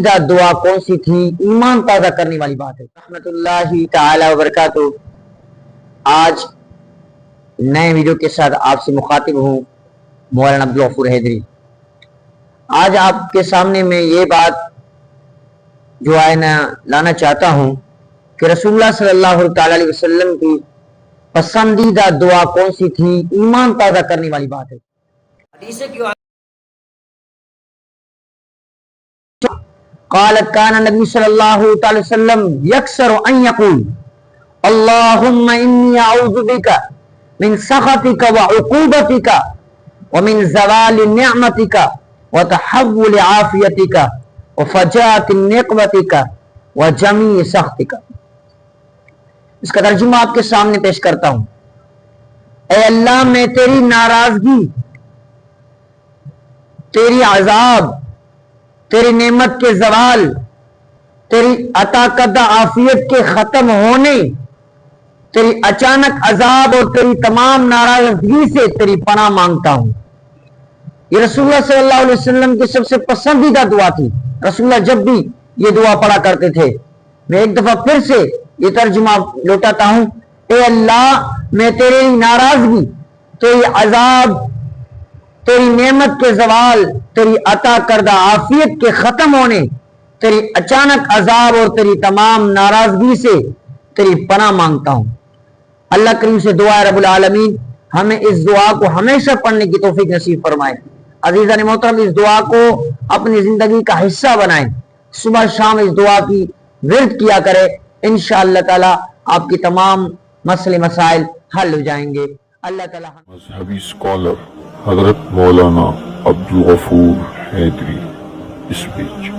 دعا کون سی تھی؟ ایمان تازہ کرنے والی بات ہے۔ رحمت اللہ تعالی وبرکاتہ۔ آج نئے ویڈیو کے ساتھ آپ سے مخاطب ہوں، مولانا عبدالغفور حیدری۔ آج آپ کے سامنے میں یہ بات جو ہے نا لانا چاہتا ہوں کہ رسول اللہ صلی اللہ تعالی علیہ وسلم کی پسندیدہ دعا کون سی تھی؟ ایمان تازہ کرنے والی بات ہے۔ حدیث کیوں قال كان النبي صلى الله عليه وسلم يكثر ان يقول اللهم اني اعوذ بك من سخطك وعقوبتك ومن زوال نعمتك وتحول عافيتك وفجاءة نقمتك وجميع سخطك۔ اس کا ترجمہ آپ کے سامنے پیش کرتا ہوں۔ اے اللہ، میں تیری ناراضگی، تیری عذاب، تیری نعمت کے زوال، تیری عطا کردہ عافیت کے ختم ہونے، تیری اچانک عذاب اور تیری تمام ناراضگی سے تیری پناہ مانگتا ہوں۔ یہ رسول اللہ صلی اللہ علیہ وسلم کی سب سے پسندیدہ دعا تھی۔ رسول اللہ جب بھی یہ دعا پڑھا کرتے تھے۔ میں ایک دفعہ پھر سے یہ ترجمہ لوٹاتا ہوں۔ اے اللہ، میں تیری ناراضگی، تیری عذاب، تیری نعمت کے زوال، تیری عطا کردہ عافیت کے ختم ہونے، تیری اچانک عذاب اور تیری تمام ناراضگی سے تیری پناہ مانگتا ہوں۔ اللہ کریم سے دعا ہے رب العالمین ہمیں اس دعا کو ہمیشہ پڑھنے کی توفیق نصیب فرمائے۔ عزیزان محترم، اس دعا کو اپنی زندگی کا حصہ بنائیں، صبح شام اس دعا کی ورد کیا کرے، انشاءاللہ تعالی آپ کی تمام مسئلے مسائل حل ہو جائیں گے۔ اللہ تعالی مذہبی اسکالر حضرت مولانا عبدالغفور حیدری اسپیچ۔